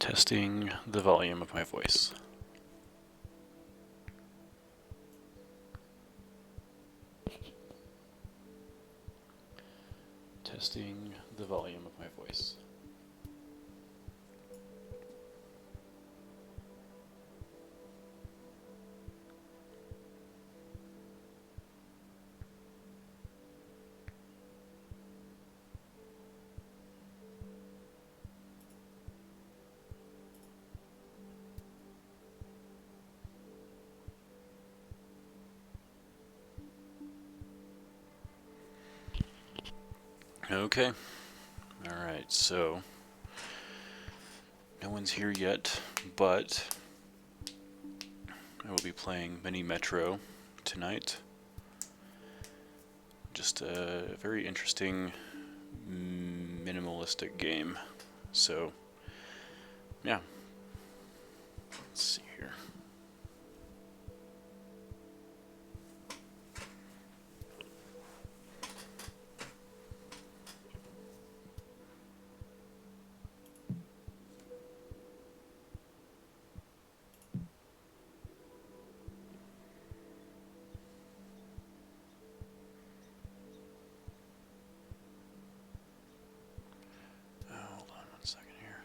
Testing the volume of my voice. Testing the volume of my voice. Okay. Alright, so no one's here yet, but I will be playing Mini Metro tonight. Just a very interesting minimalistic game. So, yeah. Let's see here. Hold on 1 second here.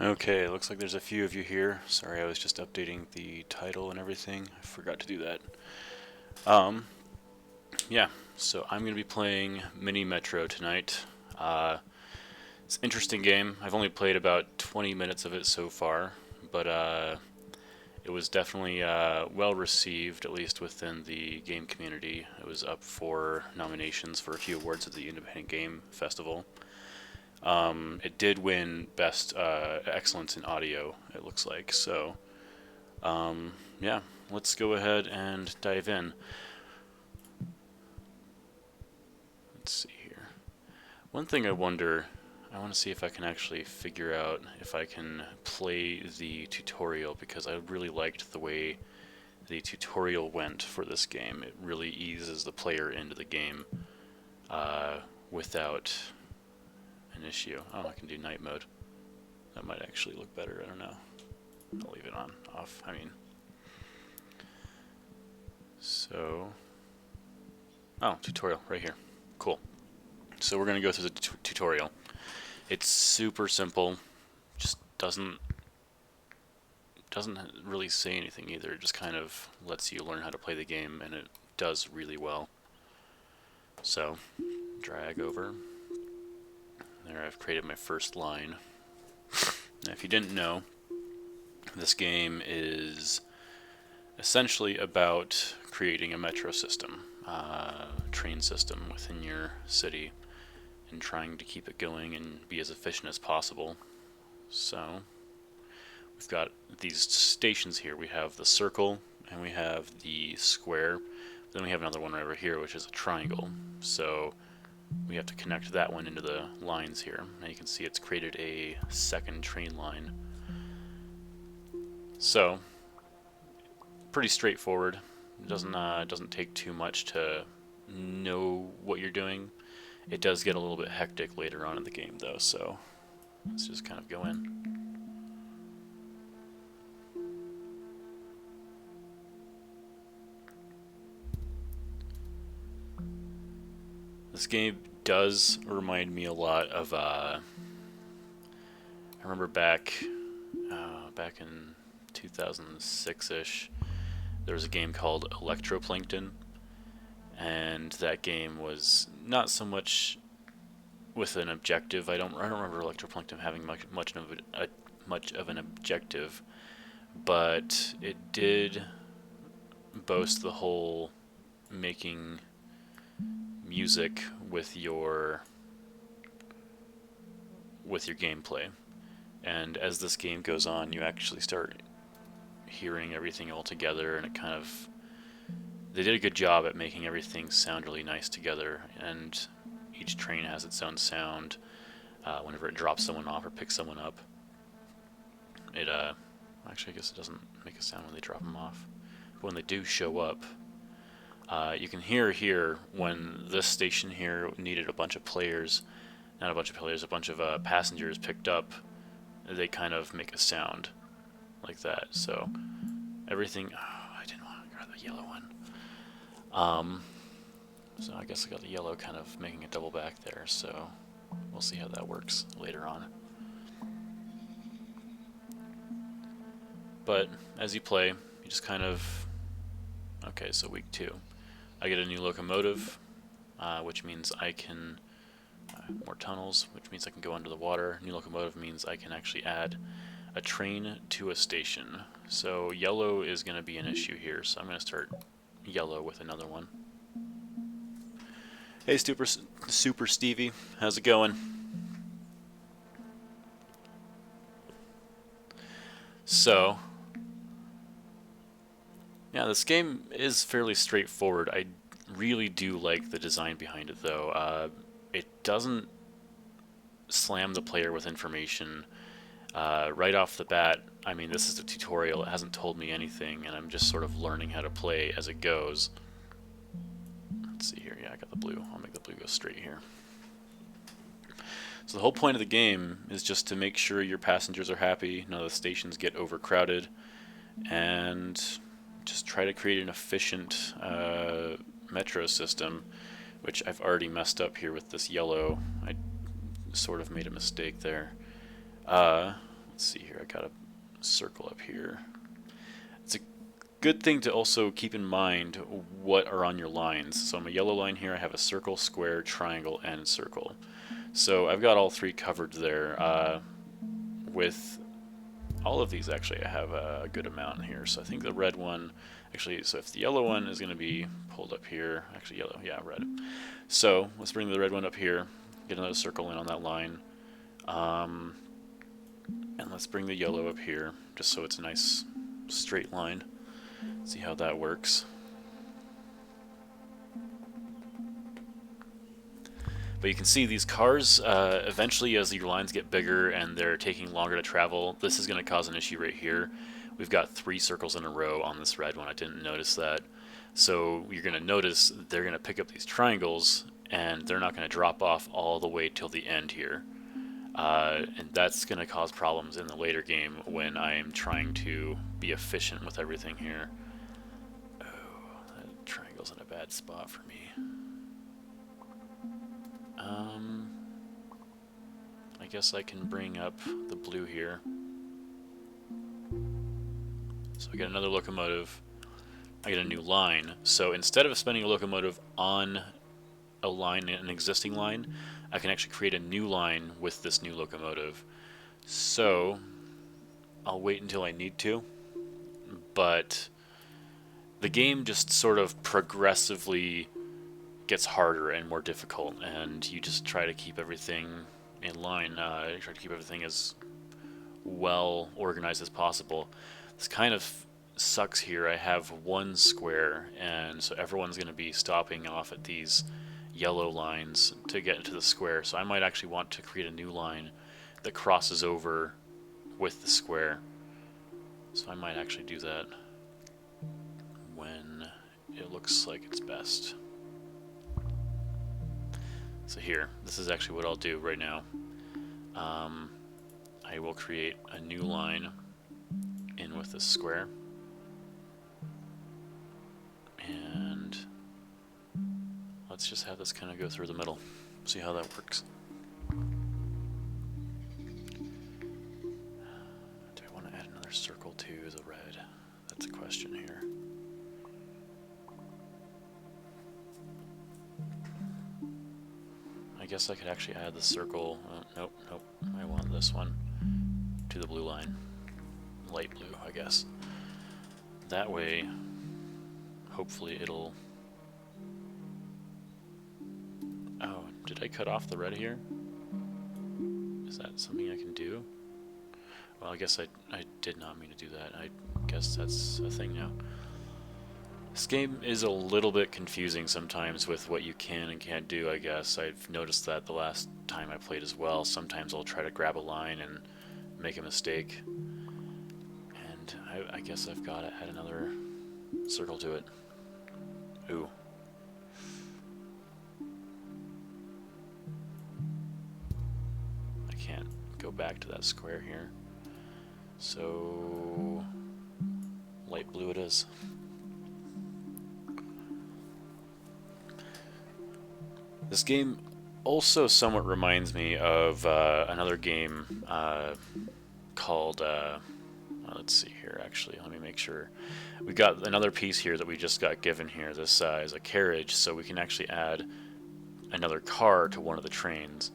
Okay, looks like there's a few of you here. Sorry, I was just updating the title and everything. I forgot to do that. Yeah, so I'm going to be playing Mini Metro tonight. It's an interesting game. I've only played about 20 minutes of it so far, but it was definitely well received, at least within the game community. It was up for nominations for a few awards at the Independent Game Festival. It did win Best Excellence in Audio, it looks like. So, yeah, let's go ahead and dive in. Let's see here. One thing I want to see if I can actually figure out if I can play the tutorial, because I really liked the way the tutorial went for this game. It really eases the player into the game without an issue. Oh, I can do night mode. That might actually look better. I don't know. I'll leave it on, off. I mean, so, oh, tutorial right here. Cool. So we're gonna go through the tutorial. It's super simple. Just doesn't really say anything either. It just kind of lets you learn how to play the game, and it does really well. So, drag over. There, I've created my first line. Now, if you didn't know, this game is essentially about creating a metro system, train system within your city, and trying to keep it going and be as efficient as possible. So, we've got these stations here. We have the circle, and we have the square. Then we have another one right over here, which is a triangle. So, we have to connect that one into the lines here. Now you can see it's created a second train line. So, pretty straightforward. It doesn't take too much to know what you're doing. It does get a little bit hectic later on in the game, though, so let's just kind of go in. This game does remind me a lot of, I remember back in 2006-ish, there was a game called Electroplankton, and that game was not so much with an objective. I don't remember Electroplankton having much of an objective, but it did boast the whole making music with your gameplay. And as this game goes on, you actually start hearing everything all together, and it kind of, they did a good job at making everything sound really nice together, and each train has its own sound. Whenever it drops someone off or picks someone up, it actually, I guess it doesn't make a sound when they drop them off, but when they do show up, you can hear here when this station here needed a bunch of players, not a bunch of players, a bunch of passengers picked up, they kind of make a sound like that. So everything, I didn't want to grab the yellow one. So I guess I got the yellow kind of making a double back there, so we'll see how that works later on. But as you play, you just kind of, okay, so week 2. I get a new locomotive, which means I can, more tunnels, which means I can go under the water. New locomotive means I can actually add a train to a station. So yellow is going to be an issue here, so I'm going to start yellow with another one. Hey Super Stevie, how's it going? So, yeah, this game is fairly straightforward. I really do like the design behind it, though. It doesn't slam the player with information right off the bat. I mean, this is a tutorial. It hasn't told me anything, and I'm just sort of learning how to play as it goes. Let's see here. Yeah, I got the blue. I'll make the blue go straight here. So the whole point of the game is just to make sure your passengers are happy, none of the stations get overcrowded, and just try to create an efficient metro system, which I've already messed up here with this yellow. I sort of made a mistake there. Let's see here, I got a circle up here. It's a good thing to also keep in mind what are on your lines. So on my yellow line here, I have a circle, square, triangle, and circle. So I've got all 3 covered there. With all of these, actually, I have a good amount here. So I think the red one, actually, so if the yellow one is going to be pulled up here, actually yellow, yeah, red. So let's bring the red one up here, get another circle in on that line, and let's bring the yellow up here, just so it's a nice straight line. See how that works. But you can see these cars, eventually as your lines get bigger and they're taking longer to travel, this is going to cause an issue right here. We've got 3 circles in a row on this red one. I didn't notice that. So you're going to notice they're going to pick up these triangles, and they're not going to drop off all the way till the end here. And that's going to cause problems in the later game when I'm trying to be efficient with everything here. Oh, that triangle's in a bad spot for me. I guess I can bring up the blue here. So we get another locomotive. I get a new line. So instead of spending a locomotive on a line, an existing line, I can actually create a new line with this new locomotive. So I'll wait until I need to, but the game just sort of progressively gets harder and more difficult, and you just try to keep everything in line, try to keep everything as well organized as possible. This kind of sucks here. I have 1 square, and so everyone's going to be stopping off at these yellow lines to get into the square, so I might actually want to create a new line that crosses over with the square. So I might actually do that when it looks like it's best. So here, this is actually what I'll do right now. I will create a new line in with this square, and let's just have this kind of go through the middle. See how that works. Do I want to add another circle to the red? That's a question here. guess I could actually add the circle. Oh, nope, nope. I want this one to the blue line. Light blue, I guess. That way, hopefully it'll... Oh, did I cut off the red here? Is that something I can do? Well, I guess I did not mean to do that. I guess that's a thing now. This game is a little bit confusing sometimes with what you can and can't do, I guess. I've noticed that the last time I played as well. Sometimes I'll try to grab a line and make a mistake. And I guess I've got to add another circle to it. Ooh. I can't go back to that square here. So... light blue it is. This game also somewhat reminds me of another game called, let's see here actually, let me make sure. We got another piece here that we just got given here. This is a carriage, so we can actually add another car to one of the trains.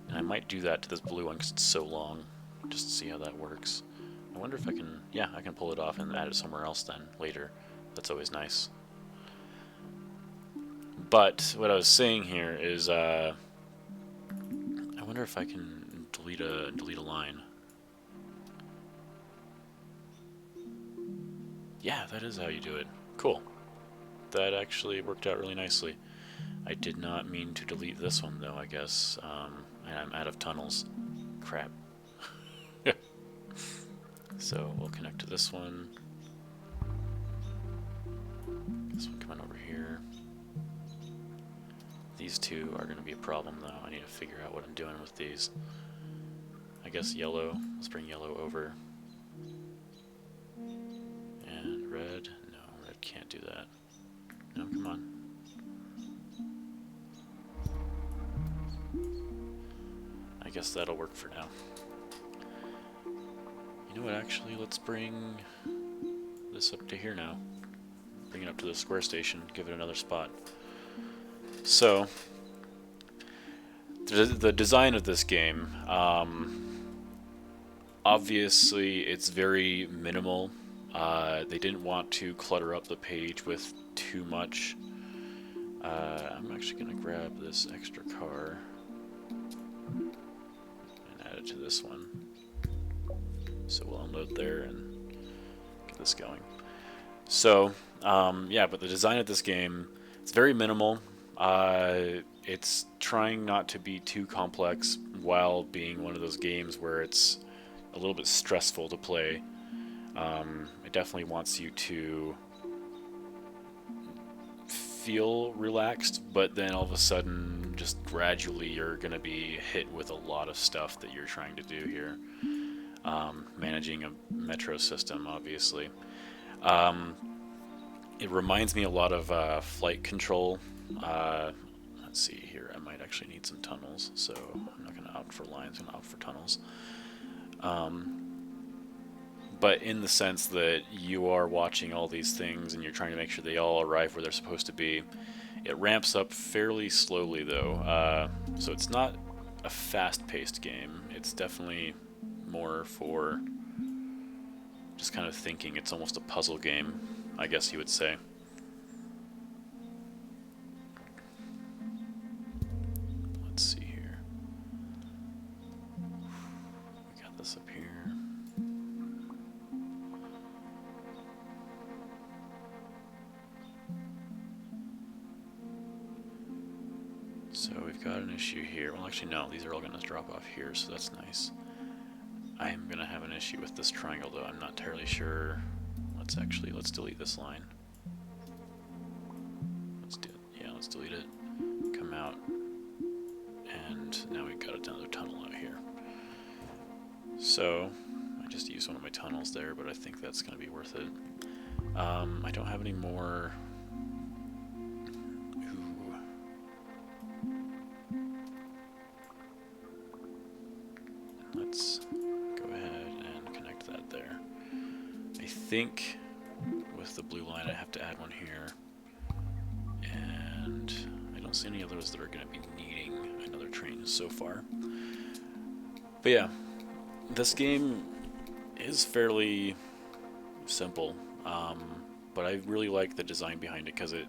And I might do that to this blue one because it's so long, just to see how that works. I wonder if I can, yeah, I can pull it off and add it somewhere else then, later. That's always nice. But what I was saying here is, I wonder if I can delete a line. Yeah, that is how you do it. Cool. That actually worked out really nicely. I did not mean to delete this one though, I guess. And I'm out of tunnels. Crap. So we'll connect to this one. This one coming over here. These two are going to be a problem though. I need to figure out what I'm doing with these. I guess yellow. Let's bring yellow over. And red. No, red can't do that. No, come on. I guess that'll work for now. You know what, actually, let's bring this up to here now. Bring it up to the square station, give it another spot. So, the design of this game, obviously it's very minimal. They didn't want to clutter up the page with too much. I'm actually going to grab this extra car and add it to this one. So we'll unload there and get this going. So, yeah, but the design of this game, it's very minimal. It's trying not to be too complex while being one of those games where it's a little bit stressful to play. It definitely wants you to feel relaxed, but then all of a sudden, just gradually, you're going to be hit with a lot of stuff that you're trying to do here. Managing a metro system, obviously. It reminds me a lot of flight control. Let's see here, I might actually need some tunnels, so I'm not going to opt for lines, I'm going to opt for tunnels. But in the sense that you are watching all these things and you're trying to make sure they all arrive where they're supposed to be. It ramps up fairly slowly though, so it's not a fast-paced game. It's definitely more for just kind of thinking. It's almost a puzzle game, I guess you would say. Let's see here. We got this up here. So we've got an issue here. Well, actually, no, these are all going to drop off here, so that's nice. I'm going to have an issue with this triangle, though. I'm not entirely sure. Let's delete this line. Let's delete it. Come out. And now we've got another tunnel out here. So, I just used one of my tunnels there, but I think that's going to be worth it. I don't have any more... Let's go ahead and connect that there. I think with the blue line I have to add one here. And I don't see any others that are going to be needing another train so far. But yeah, this game is fairly simple, but I really like the design behind it because it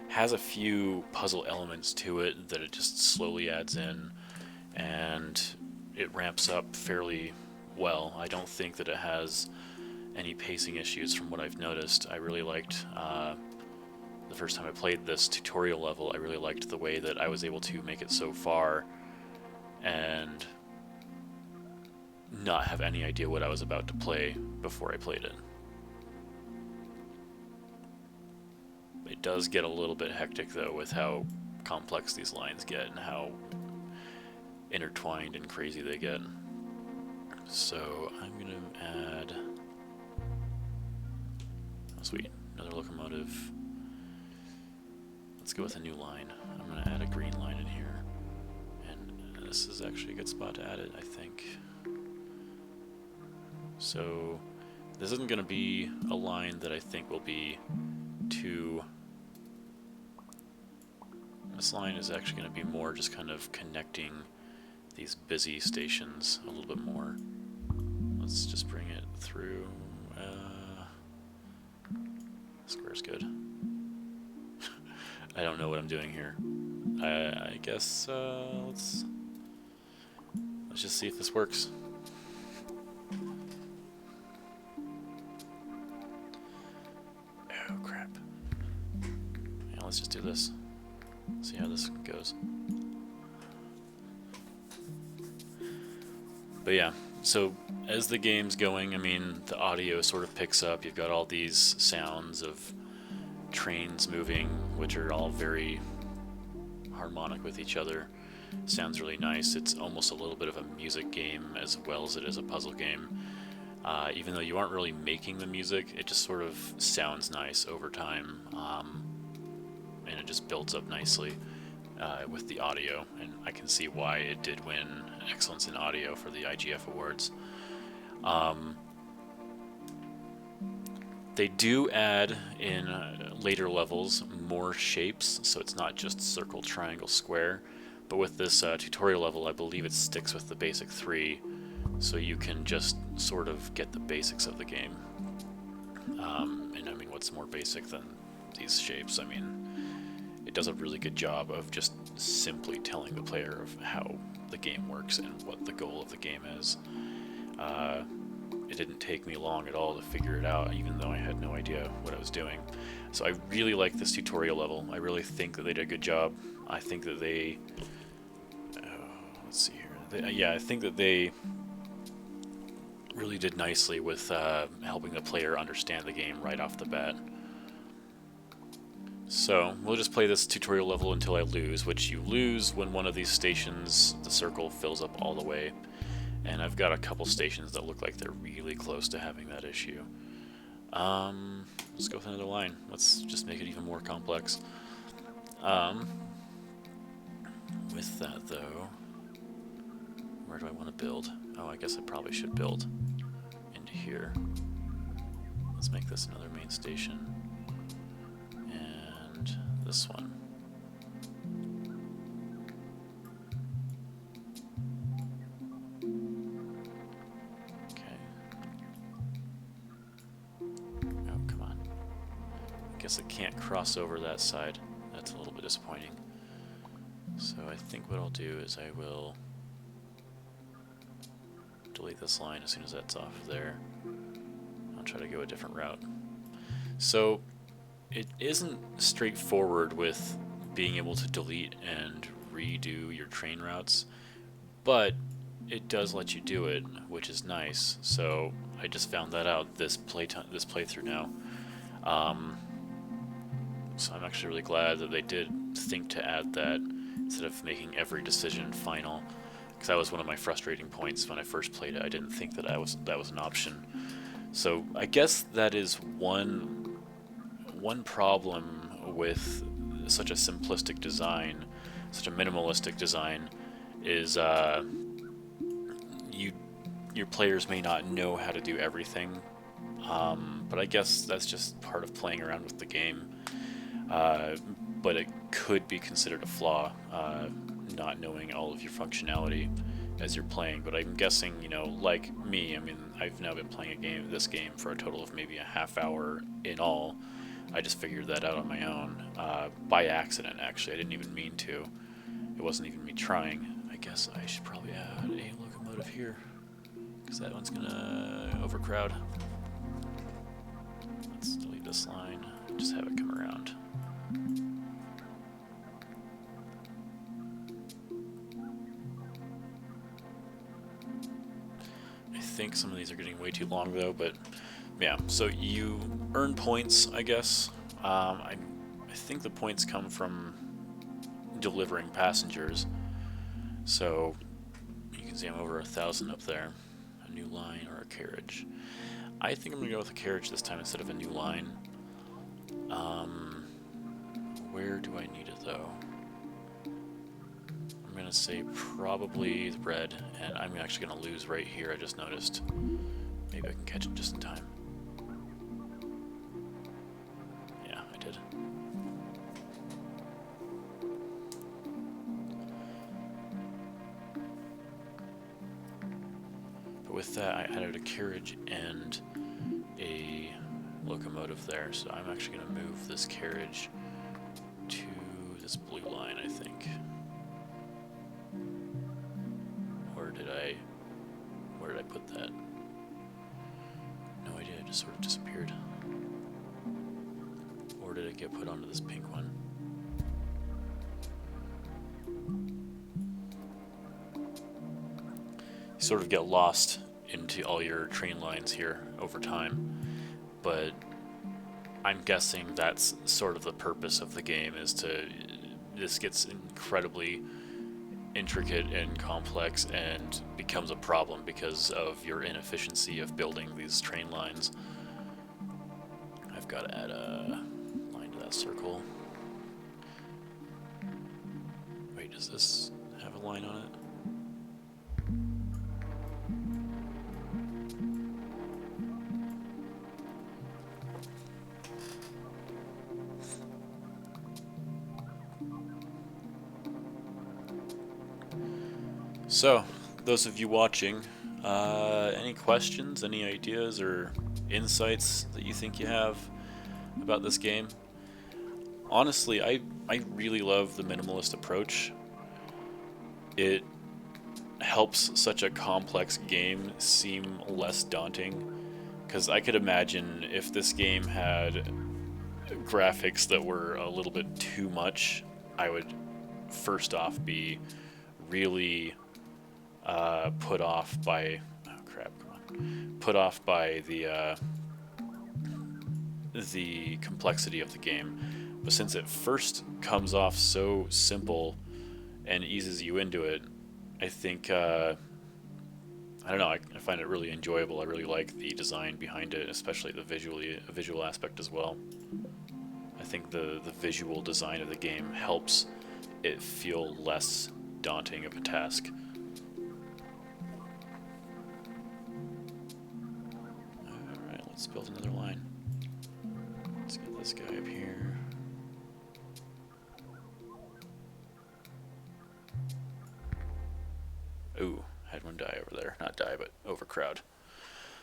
has a few puzzle elements to it that it just slowly adds in, and it ramps up fairly well. I don't think that it has any pacing issues from what I've noticed. I really liked the first time I played this tutorial level. I really liked the way that I was able to make it so far and not have any idea what I was about to play before I played it. It does get a little bit hectic though with how complex these lines get and how intertwined and crazy they get. So I'm going to add... Oh, sweet. Another locomotive. Let's go with a new line. I'm going to add a green line in here. And this is actually a good spot to add it, I think. So this isn't going to be a line that I think will be too... This line is actually going to be more just kind of connecting these busy stations a little bit more. Let's just bring it through. Square's good. I don't know what I'm doing here. I guess let's just see if this works. Oh crap. Yeah, let's just do this. See how this goes. But yeah, so as the game's going, I mean, the audio sort of picks up. You've got all these sounds of trains moving, which are all very harmonic with each other. Sounds really nice. It's almost a little bit of a music game as well as it is a puzzle game. Even though you aren't really making the music, it just sort of sounds nice over time. And it just builds up nicely with the audio, and I can see why it did win Excellence in Audio for the IGF Awards. They do add in later levels more shapes, so it's not just circle, triangle, square, but with this tutorial level I believe it sticks with the basic 3, so you can just sort of get the basics of the game. And I mean, what's more basic than these shapes? I mean, it does a really good job of just simply telling the player of how the game works and what the goal of the game is. It didn't take me long at all to figure it out, even though I had no idea what I was doing. So I really like this tutorial level. I really think that they did a good job. I think that they... let's see here. Yeah, I think that they really did nicely with helping the player understand the game right off the bat. So, we'll just play this tutorial level until I lose, which you lose when one of these stations, the circle, fills up all the way. And I've got a couple stations that look like they're really close to having that issue. Let's go with another line. Let's just make it even more complex. With that, though, where do I want to build? Oh, I guess I probably should build into here. Let's make this another main station. This one. Okay. Oh, come on. I guess I can't cross over that side. That's a little bit disappointing. So I think what I'll do is I will delete this line as soon as that's off there. I'll try to go a different route. So it isn't straightforward with being able to delete and redo your train routes, but it does let you do it, which is nice. So I just found that out this playthrough now. So I'm actually really glad that they did think to add that instead of making every decision final, because that was one of my frustrating points when I first played it. I didn't think that that was an option. So I guess that is one problem with such a simplistic design, such a minimalistic design, is your players may not know how to do everything, but I guess that's just part of playing around with the game, but it could be considered a flaw. not knowing all of your functionality as you're playing. But I'm guessing, you know, like me, I mean, I've now been playing this game for a total of maybe a half hour in all. I just figured that out on my own, by accident, actually. I didn't even mean to. It wasn't even me trying. I guess I should probably add a locomotive here, because that one's gonna overcrowd. Let's delete this line, just have it come around. I think some of these are getting way too long though, but yeah, so you earn points, I guess. I think the points come from delivering passengers. So you can see I'm over 1,000 up there. A new line or a carriage. I think I'm gonna go with a carriage this time instead of a new line. Where do I need it though? I'm gonna say probably the red, and I'm actually gonna lose right here, I just noticed. Maybe I can catch it just in time. Yeah, I did. But with that, I added a carriage and a locomotive there, so I'm actually gonna move this carriage to this blue line, I think. Where did I put that? No idea, it just sort of disappeared. Or did it get put onto this pink one? You sort of get lost into all your train lines here over time, but I'm guessing that's sort of the purpose of the game, is this gets incredibly intricate and complex and becomes a problem because of your inefficiency of building these train lines. I've got to add a line to that circle. Wait, does this have a line on it? So, those of you watching, any questions, any ideas, or insights that you think you have about this game? Honestly, I really love the minimalist approach. It helps such a complex game seem less daunting, because I could imagine if this game had graphics that were a little bit too much, I would first off be really put off by the complexity of the game. But since it first comes off so simple and eases you into it, I think I don't know, I find it really enjoyable. I really like the design behind it, especially the visual aspect as well. I think the visual design of the game helps it feel less daunting of a task. Alright, let's build another line. Let's get this guy up here. Ooh, had one die over there. Not die, but overcrowd.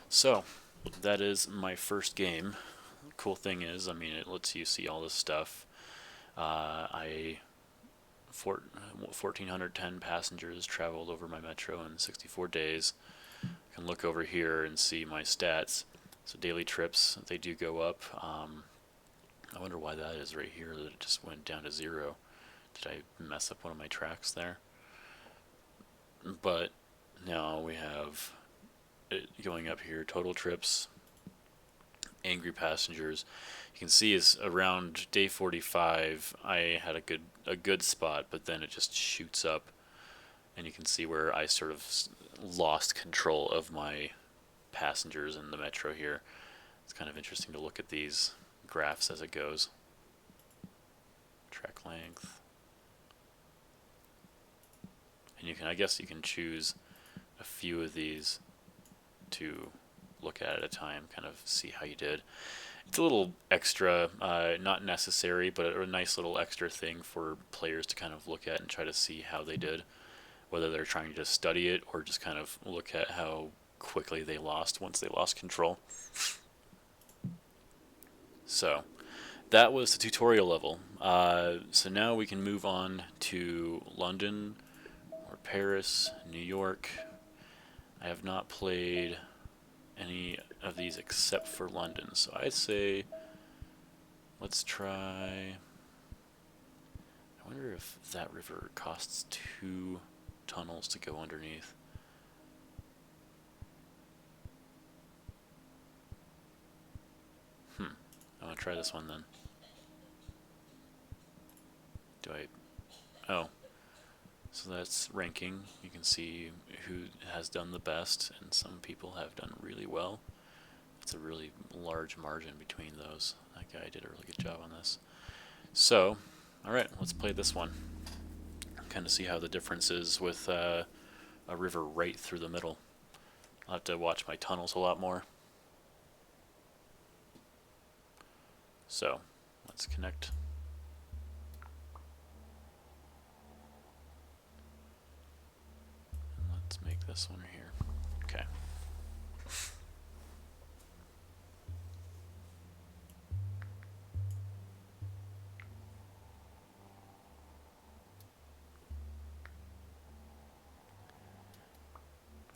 So, that is my first game. The cool thing is, I mean, it lets you see all this stuff. 1,410 passengers traveled over my metro in 64 days. I can look over here and see my stats. So daily trips, they do go up. I wonder why that is right here, that it just went down to 0. Did I mess up one of my tracks there? But now we have it going up here, total trips, angry passengers. You can see is around day 45 I had a good spot, but then it just shoots up, and you can see where I sort of lost control of my passengers in the metro here. It's kind of interesting to look at these graphs as it goes. Track length. And you can, I guess you can choose a few of these to look at a time, kind of see how you did. It's a little extra, not necessary, but a nice little extra thing for players to kind of look at and try to see how they did, whether they're trying to just study it or just kind of look at how quickly they lost once they lost control. So that was the tutorial level. So now we can move on to London or Paris, New York. I have not played any of these except for London, so I'd say let's try. I wonder if that river costs 2 tunnels to go underneath. I'm gonna try this one then. Do I? Oh. So that's ranking. You can see who has done the best, and some people have done really well. It's a really large margin between those. That guy did a really good job on this. So, alright, let's play this one. Kind of see how the difference is with a river right through the middle. I'll have to watch my tunnels a lot more. So, let's connect. And let's make this one here. Okay.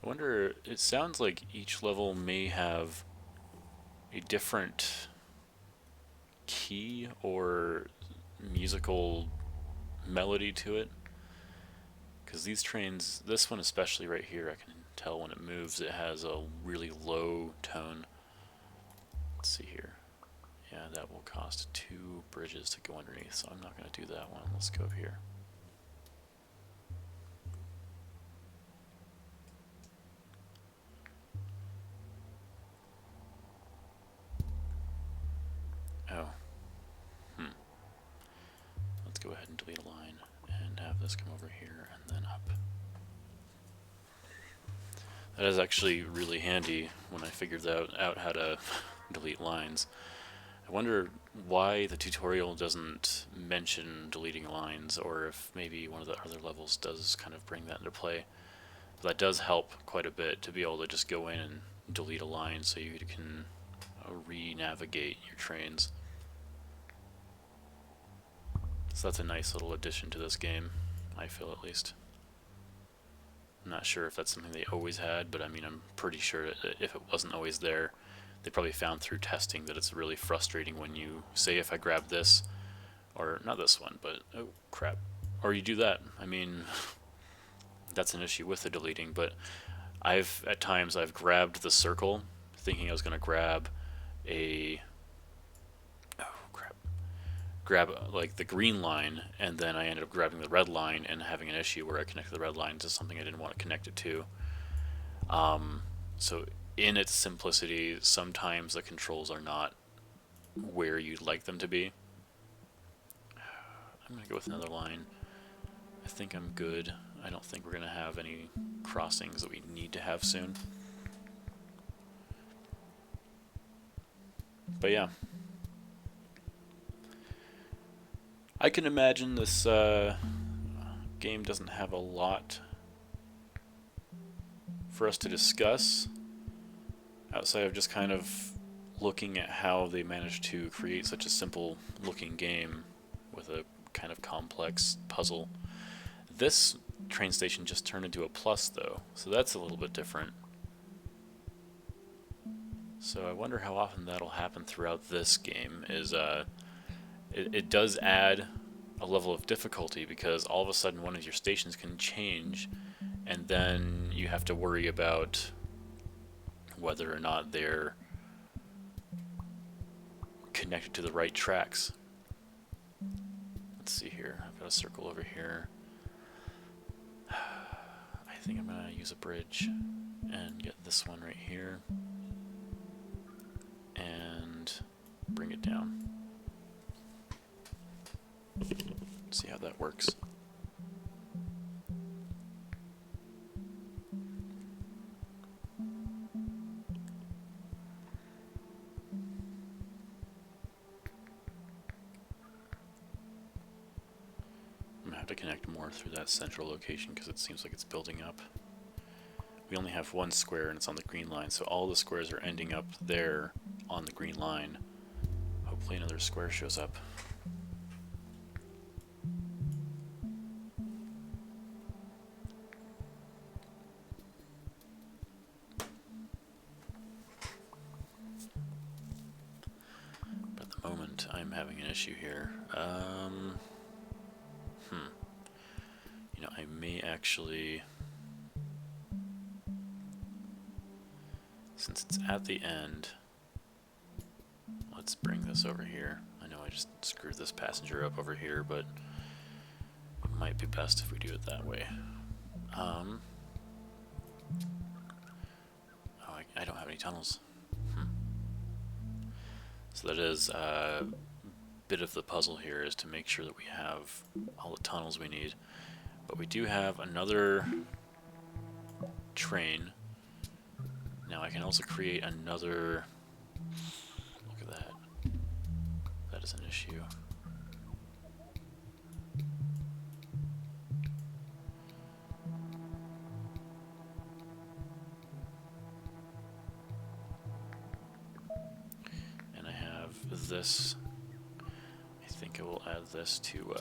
I wonder, it sounds like each level may have a different key or musical melody to it. Because these trains, this one especially right here, I can tell when it moves it has a really low tone. Let's see here. Yeah, that will cost 2 bridges to go underneath, so I'm not going to do that one. Let's go over here. Oh. Let's go ahead and delete a line and have this come over here and then up. That is actually really handy when I figured out how to delete lines. I wonder why the tutorial doesn't mention deleting lines, or if maybe one of the other levels does kind of bring that into play. But that does help quite a bit to be able to just go in and delete a line so you can re-navigate your trains. So that's a nice little addition to this game, I feel at least. I'm not sure if that's something they always had, but I mean, I'm pretty sure that if it wasn't always there, they probably found through testing that it's really frustrating when you say, if I grab this, or not this one, but oh crap, or you do that. I mean, that's an issue with the deleting, but at times I've grabbed the circle thinking I was going to grab a like the green line, and then I ended up grabbing the red line and having an issue where I connected the red line to something I didn't want to connect it to. So in its simplicity, sometimes the controls are not where you'd like them to be. I'm going to go with another line. I think I'm good. I don't think we're going to have any crossings that we need to have soon. But yeah. I can imagine this game doesn't have a lot for us to discuss outside of just kind of looking at how they managed to create such a simple looking game with a kind of complex puzzle. This train station just turned into a plus though, so that's a little bit different. So I wonder how often that'll happen throughout this game. It does add a level of difficulty because all of a sudden one of your stations can change, and then you have to worry about whether or not they're connected to the right tracks. Let's see here. I've got a circle over here. I think I'm going to use a bridge and get this one right here and bring it down. See how that works. have to connect more through that central location because it seems like it's building up. We only have one square and it's on the green line, so all the squares are ending up there on the green line. Hopefully another square shows up. But at the moment, I'm having an issue here. You know, I may actually... Since it's at the end, let's bring this over here. I know I just screwed this passenger up over here, but it might be best if we do it that way. Oh, I don't have any tunnels. So that is a bit of the puzzle here, is to make sure that we have all the tunnels we need. But we do have another train. Now I can also create another... Look at that. That is an issue. And I have this. I think I will add this to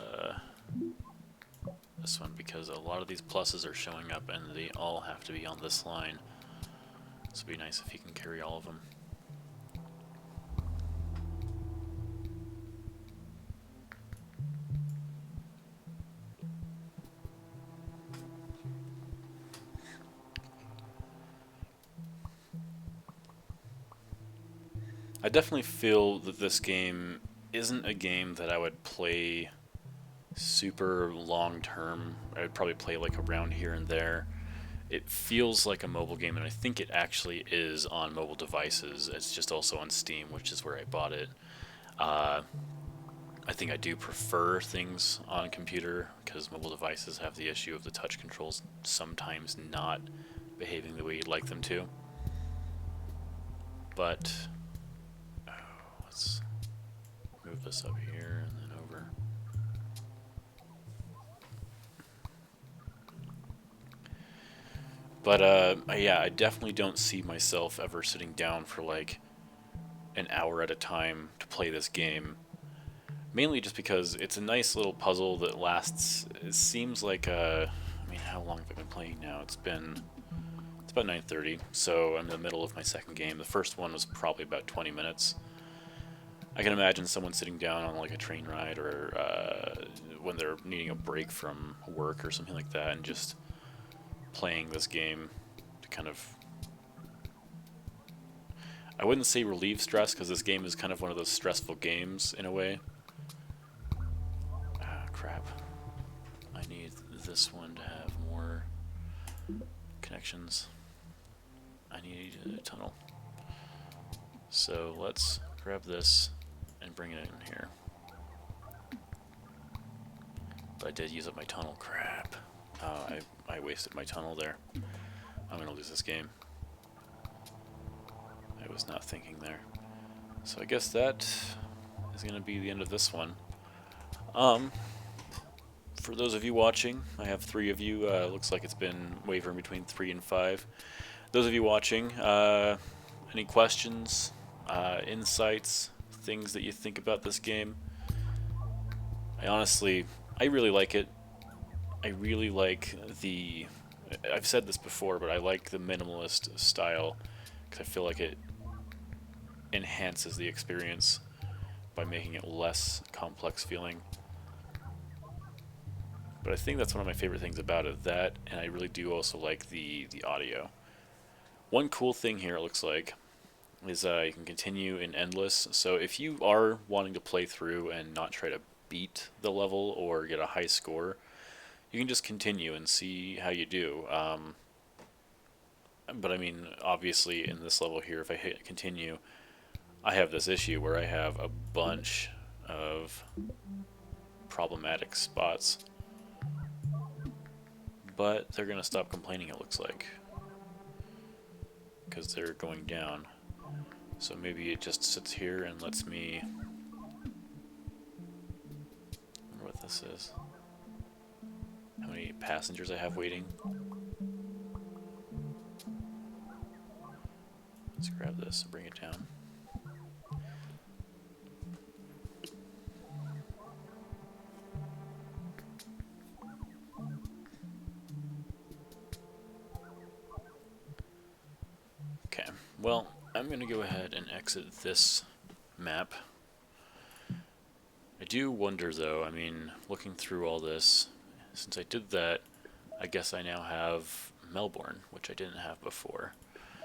this one, because a lot of these pluses are showing up and they all have to be on this line. So it'd be nice if you can carry all of them. I definitely feel that this game isn't a game that I would play super long term. I would probably play like around here and there. It feels like a mobile game, and I think it actually is on mobile devices. It's just also on Steam, which is where I bought it. I think I do prefer things on computer, because mobile devices have the issue of the touch controls sometimes not behaving the way you'd like them to. But let's move this up here and then over. But yeah, I definitely don't see myself ever sitting down for like an hour at a time to play this game. Mainly just because it's a nice little puzzle that lasts, it seems like, I mean, how long have I been playing now? It's about 9:30, so I'm in the middle of my second game. The first one was probably about 20 minutes. I can imagine someone sitting down on like a train ride, or when they're needing a break from work or something like that, and just playing this game to kind of, I wouldn't say relieve stress, because this game is kind of one of those stressful games in a way. Ah, crap. I need this one to have more connections. I need a tunnel. So let's grab this and bring it in here. But I did use up my tunnel. Crap. I wasted my tunnel there. I'm gonna lose this game. I was not thinking there. So I guess that is gonna be the end of this one. For those of you watching, I have 3 of you. Looks like it's been wavering between 3 and 5. Those of you watching, any questions, insights, things that you think about this game? I really like it. I really like the, I've said this before, but I like the minimalist style, because I feel like it enhances the experience by making it less complex feeling. But I think that's one of my favorite things about it, that, and I really do also like the audio. One cool thing here, it looks like, is you can continue in endless. So if you are wanting to play through and not try to beat the level or get a high score, you can just continue and see how you do. But I mean, obviously in this level here, if I hit continue, I have this issue where I have a bunch of problematic spots. But they're going to stop complaining, it looks like, because they're going down. So maybe it just sits here and lets me... I wonder what this is. how many passengers I have waiting. Let's grab this and bring it down. Okay, well, I'm going to go ahead and exit this map. I do wonder, though, I mean, looking through all this, since I did that, I guess I now have Melbourne, which I didn't have before.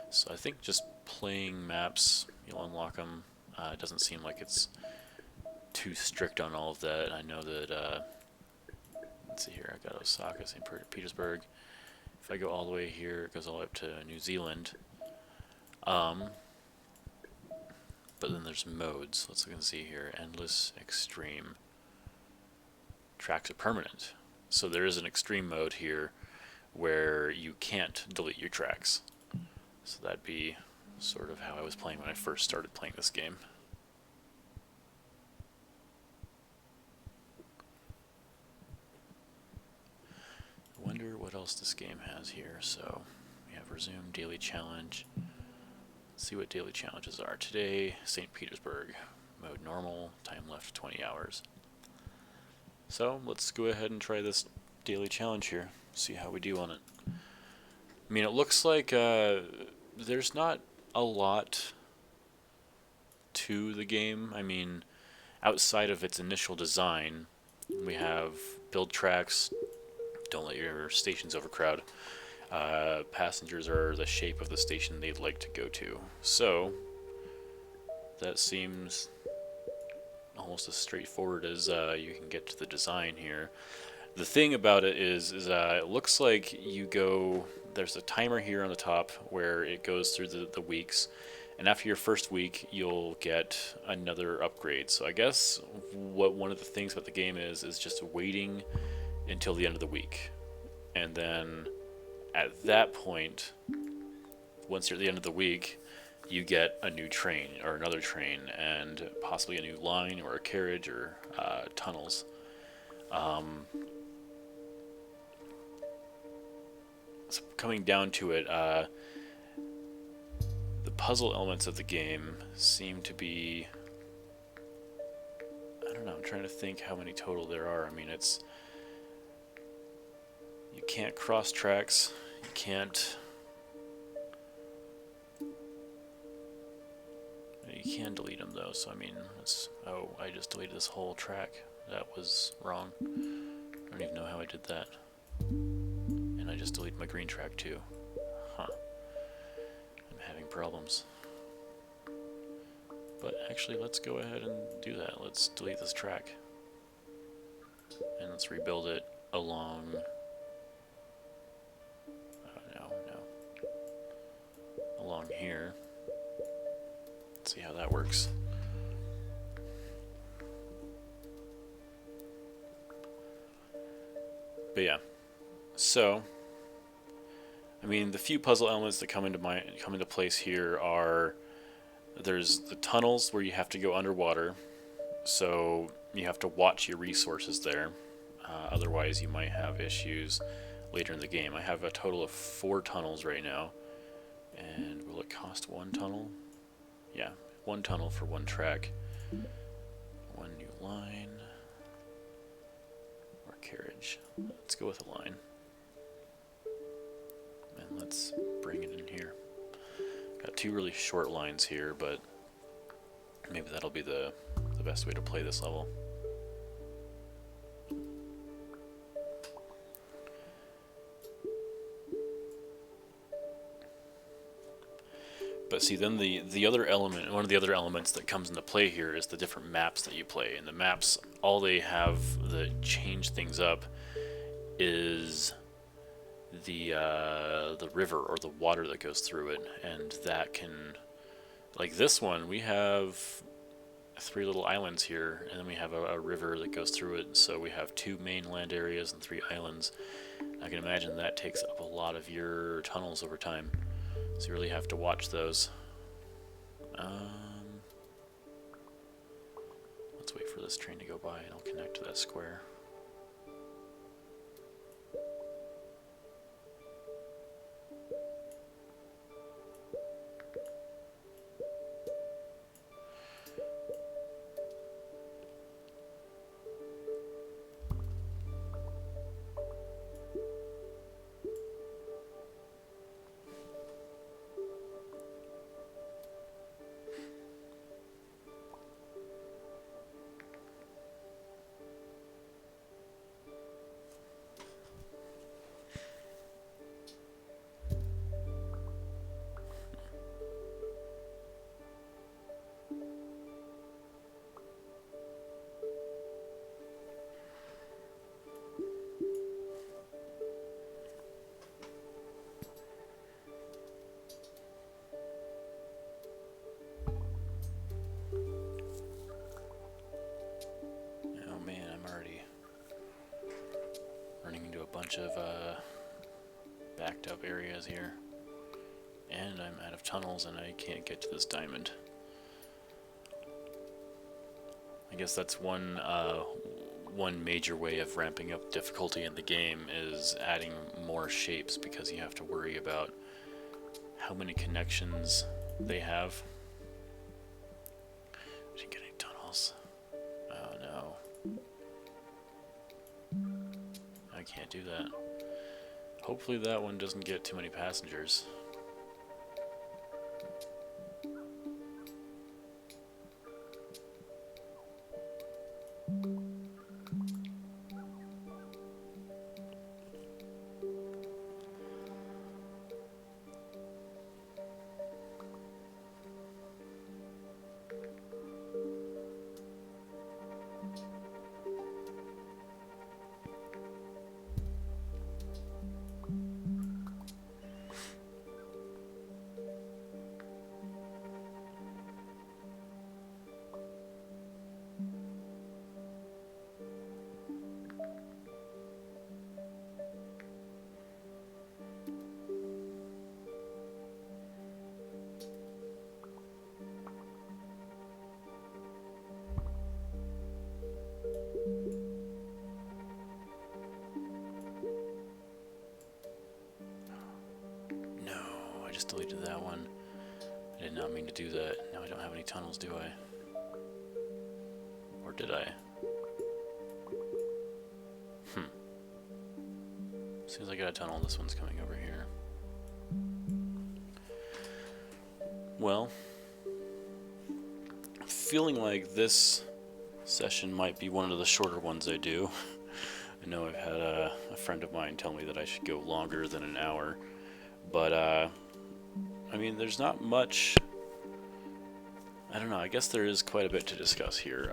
So I think just playing maps, you'll unlock them. It doesn't seem like it's too strict on all of that. I know that, let's see here, I got Osaka, St. Petersburg. If I go all the way here, it goes all the way up to New Zealand. But then there's modes. Let's look and see here. Endless, extreme. Tracks are permanent. So there is an extreme mode here where you can't delete your tracks. So that'd be sort of how I was playing when I first started playing this game. I wonder what else this game has here. So we have resume daily challenge. Let's see what daily challenges are. Today, St. Petersburg. Mode normal, time left 20 hours. So let's go ahead and try this daily challenge here. See how we do on it. I mean, it looks like there's not a lot to the game. I mean, outside of its initial design, we have build tracks, don't let your stations overcrowd. Passengers are the shape of the station they'd like to go to. So, that seems almost as straightforward as you can get to the design here. The thing about it is it looks like you go, there's a timer here on the top where it goes through the weeks, and after your first week you'll get another upgrade. So I guess what one of the things about the game is just waiting until the end of the week, and then at that point, once you're at the end of the week, you get a new train or another train and possibly a new line or a carriage or tunnels. So coming down to it, the puzzle elements of the game seem to be, I don't know, I'm trying to think how many total there are. I mean, you can't cross tracks, you can't, you can delete them though, so I mean, oh, I just deleted this whole track. That was wrong. I don't even know how I did that. And I just deleted my green track too. Huh. I'm having problems. But actually, let's go ahead and do that. Let's delete this track. And let's rebuild it along... along here. Let's see how that works. But yeah, so I mean, the few puzzle elements that come into place here are, there's the tunnels where you have to go underwater, so you have to watch your resources there. Otherwise, you might have issues later in the game. I have a total of 4 tunnels right now. And will it cost 1 tunnel? Yeah, 1 tunnel for 1 track. 1 new line. Or carriage. Let's go with a line. And let's bring it in here. Got 2 really short lines here, but maybe that'll be the best way to play this level. But see, then the other element, one of the other elements that comes into play here is the different maps that you play. And the maps, all they have that change things up is the river or the water that goes through it, and that can, like this one, we have 3 little islands here, and then we have a river that goes through it. So we have 2 mainland areas and 3 islands. I can imagine that takes up a lot of your tunnels over time. So you really have to watch those. Let's wait for this train to go by and I'll connect to that square. bunch of backed up areas here. And I'm out of tunnels and I can't get to this diamond. I guess that's one major way of ramping up difficulty in the game is adding more shapes, because you have to worry about how many connections they have. I didn't get any tunnels. Oh no. I can't do that. Hopefully that one doesn't get too many passengers. Deleted that one. I did not mean to do that. Now I don't have any tunnels, do I? Or did I? As soon as I get a tunnel, this one's coming over here. Well, I'm feeling like this session might be one of the shorter ones I do. I know I've had a friend of mine tell me that I should go longer than an hour, but I mean, there's not much. I don't know, I guess there is quite a bit to discuss here.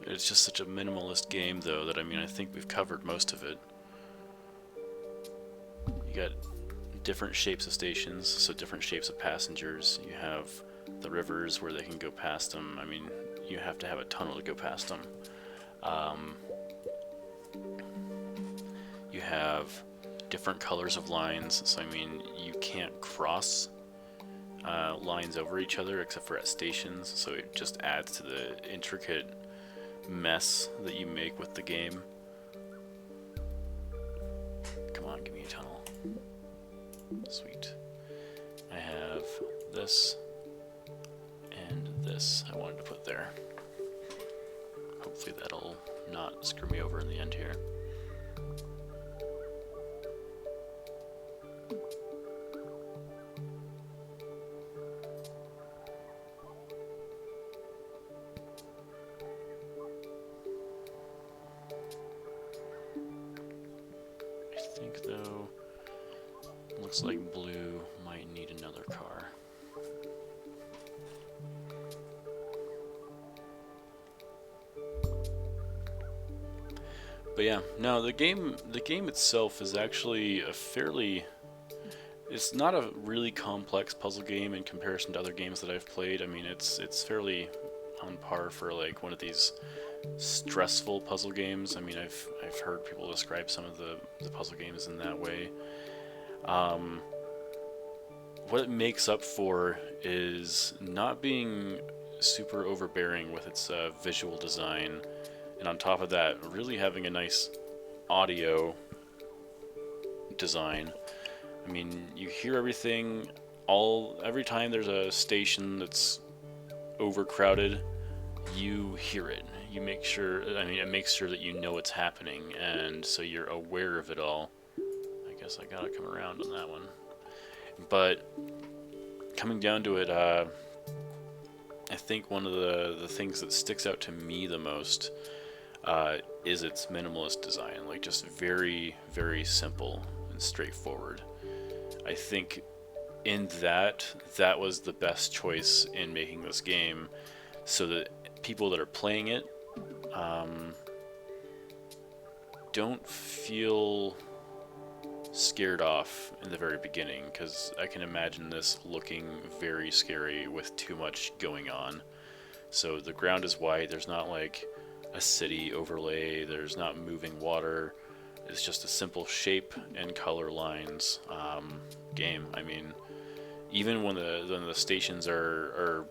It's just such a minimalist game, though, that I mean, I think we've covered most of it. You got different shapes of stations, so different shapes of passengers. You have the rivers where they can go past them. I mean, you have to have a tunnel to go past them. You have different colors of lines, so I mean, you can't cross lines over each other except for at stations, so it just adds to the intricate mess that you make with the game. Come on, give me a tunnel. Sweet. I have this and this I wanted to put there. Hopefully that'll not screw me over in the end here. Though, looks like blue might need another car. But yeah, no, the game itself is actually a fairly, it's not a really complex puzzle game in comparison to other games that I've played. I mean, it's fairly on par for like one of these stressful puzzle games. I mean, I've heard people describe some of the puzzle games in that way. What it makes up for is not being super overbearing with its visual design, and on top of that, really having a nice audio design. I mean, you hear everything every time there's a station that's overcrowded, you hear it. You make sure, I mean, it makes sure that you know what's happening, and so you're aware of it all. I guess I gotta come around on that one. But coming down to it, I think one of the things that sticks out to me the most is its minimalist design. Like, just very, very simple and straightforward. I think in that was the best choice in making this game, so that people that are playing it don't feel scared off in the very beginning, because I can imagine this looking very scary with too much going on. So the ground is white, there's not like a city overlay. There's not moving water. It's just a simple shape and color lines game. I mean, even when the stations are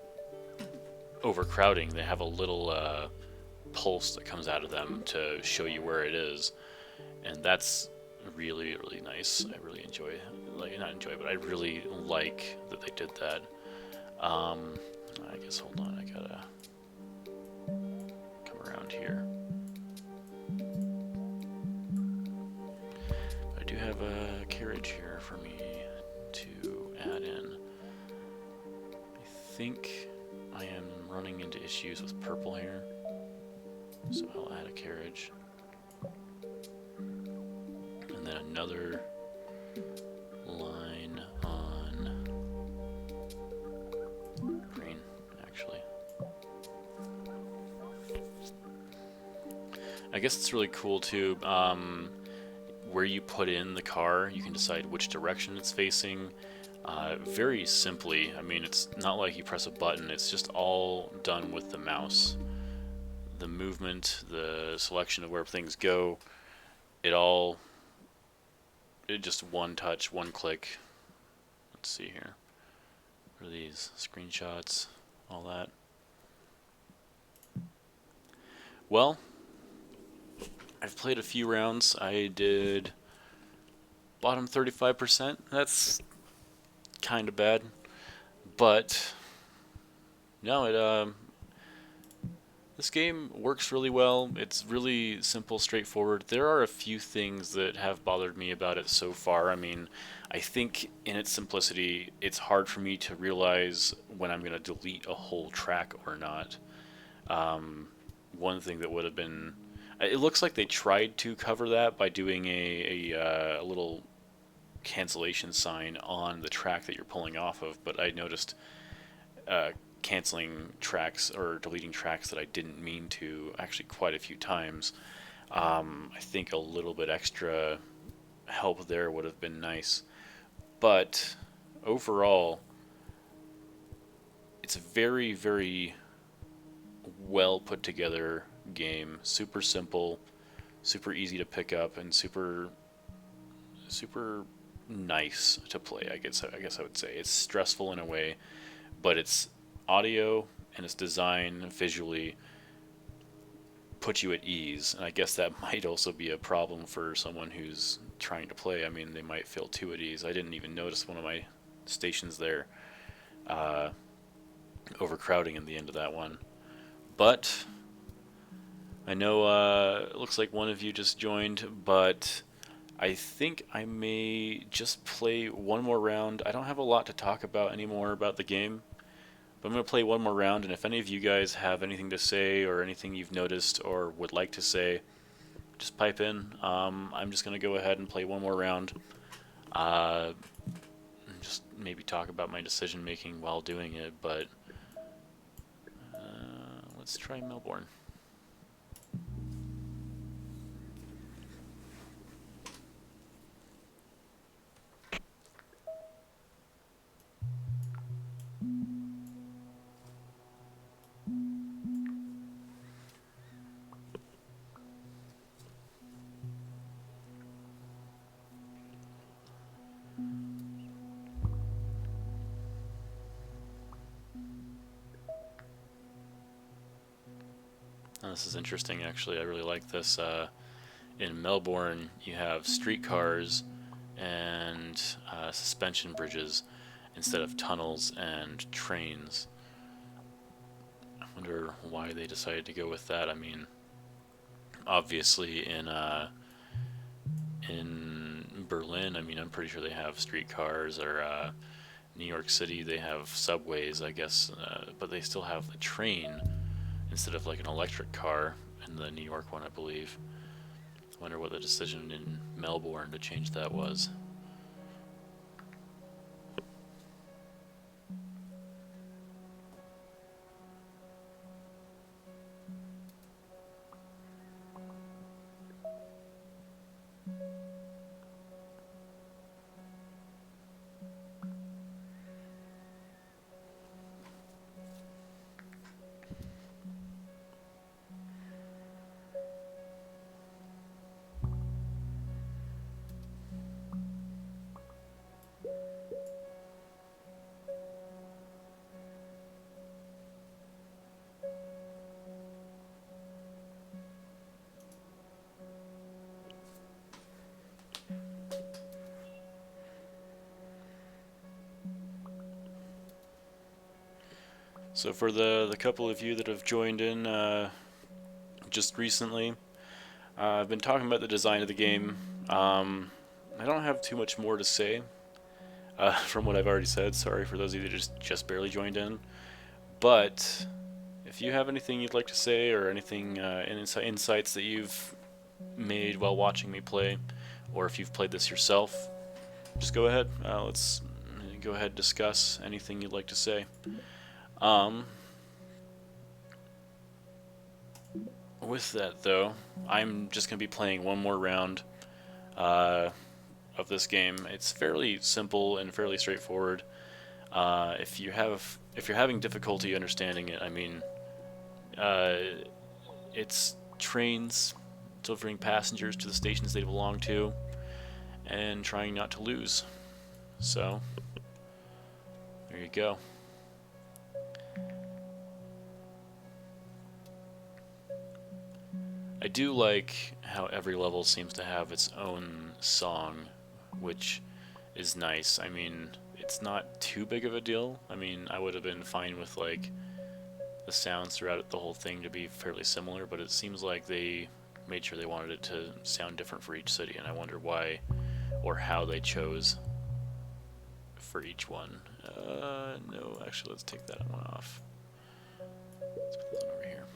overcrowding, they have a little pulse that comes out of them to show you where it is, and that's really really nice. I really enjoy, like, not enjoy, but I really like that they did that. I guess, hold on, I gotta come around here. I do have a carriage here for me to add in. I think I am running into issues with purple here, so I'll add a carriage. And then another line on green, actually. I guess it's really cool too, where you put in the car, you can decide which direction it's facing. Very simply, I mean, it's not like you press a button, it's just all done with the mouse. The movement, the selection of where things go, it just one touch, one click. Let's see here. What are these? Screenshots, all that. Well, I've played a few rounds. I did bottom 35%. That's kind of bad. But no, this game works really well. It's really simple, straightforward. There are a few things that have bothered me about it so far. I mean, I think in its simplicity, it's hard for me to realize when I'm going to delete a whole track or not. One thing that would have been... It looks like they tried to cover that by doing a little cancellation sign on the track that you're pulling off of, but I noticed canceling tracks or deleting tracks that I didn't mean to actually quite a few times. I think a little bit extra help there would have been nice, but overall it's a very very well put together game. Super simple, super easy to pick up, and super nice to play. I guess I would say it's stressful in a way, but its audio and its design visually put you at ease. And I guess that might also be a problem for someone who's trying to play. I mean, they might feel too at ease. I didn't even notice one of my stations there overcrowding in the end of that one. But I know it looks like one of you just joined, but I think I may just play one more round. I don't have a lot to talk about anymore about the game, but I'm going to play one more round, and if any of you guys have anything to say or anything you've noticed or would like to say, just pipe in. I'm just going to go ahead and play one more round. Just maybe talk about my decision making while doing it, but let's try Melbourne. This is interesting, actually. I really like this. In Melbourne, you have streetcars and suspension bridges instead of tunnels and trains. I wonder why they decided to go with that. I mean, obviously in Berlin, I mean, I'm pretty sure they have streetcars, or New York City, they have subways, I guess, but they still have the train instead of like an electric car in the New York one, I believe. I wonder what the decision in Melbourne to change that was. So for the couple of you that have joined in just recently, I've been talking about the design of the game. I don't have too much more to say from what I've already said. Sorry for those of you that just barely joined in. But if you have anything you'd like to say or anything, insights that you've made while watching me play, or if you've played this yourself, just go ahead. Let's go ahead and discuss anything you'd like to say. With that, though, I'm just going to be playing one more round of this game. It's fairly simple and fairly straightforward. If you're having difficulty understanding it, I mean, it's trains delivering passengers to the stations they belong to and trying not to lose. So, there you go. I do like how every level seems to have its own song, which is nice. I mean, it's not too big of a deal. I mean, I would have been fine with like the sounds throughout the whole thing to be fairly similar, but it seems like they made sure they wanted it to sound different for each city, and I wonder why or how they chose for each one. No, actually, let's take that one off. Let's put this one over here.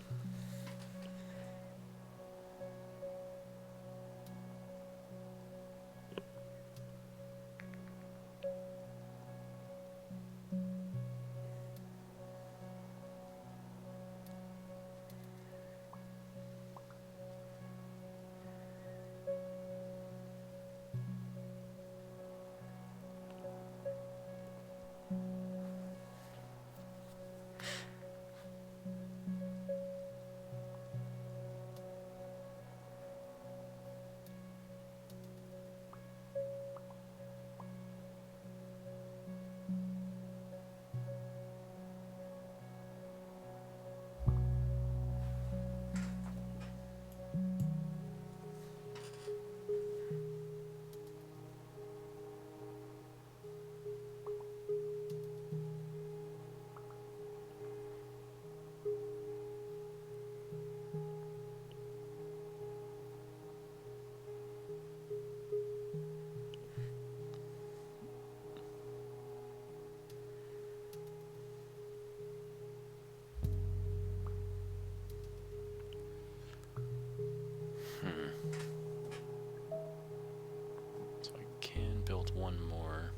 So I can build one more.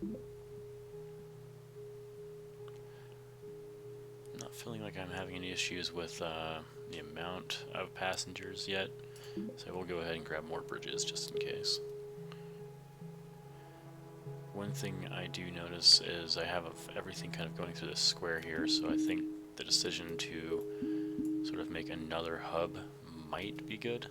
I'm not feeling like I'm having any issues with the amount of passengers yet, so we'll go ahead and grab more bridges just in case. One thing I do notice is I have everything kind of going through this square here, so I think the decision to sort of make another hub might be good.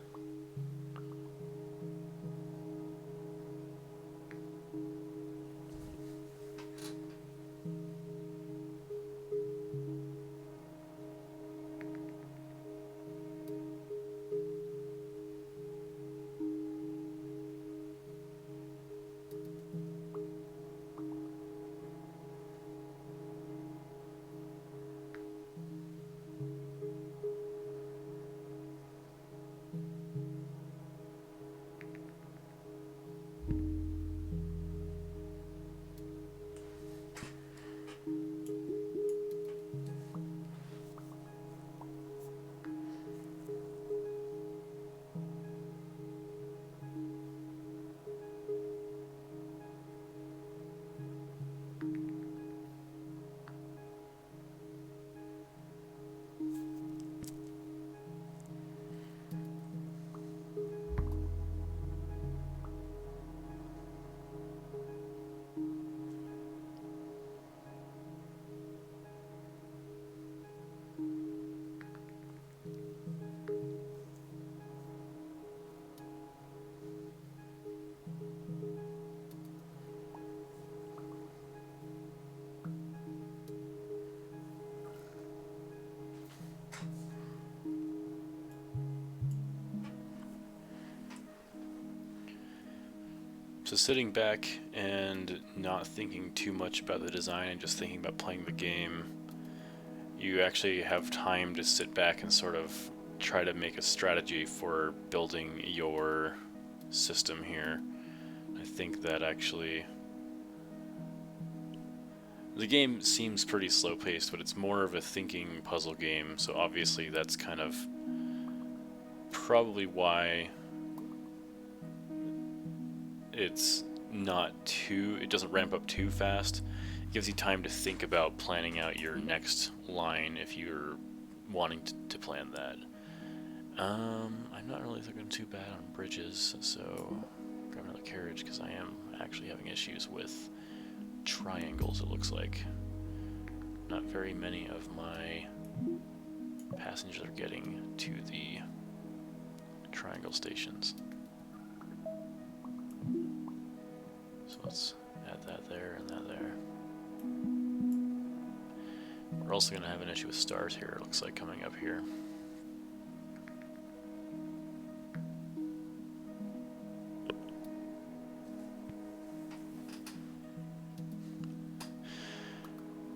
So sitting back and not thinking too much about the design and just thinking about playing the game, you actually have time to sit back and sort of try to make a strategy for building your system here. I think that actually the game seems pretty slow-paced, but it's more of a thinking puzzle game, so obviously that's kind of probably why it's not too, it doesn't ramp up too fast. It gives you time to think about planning out your next line if you're wanting to plan that. I'm not really looking too bad on bridges, so grab another carriage because I am actually having issues with triangles, it looks like. Not very many of my passengers are getting to the triangle stations. So let's add that there and that there. We're also going to have an issue with stars here, it looks like, coming up here.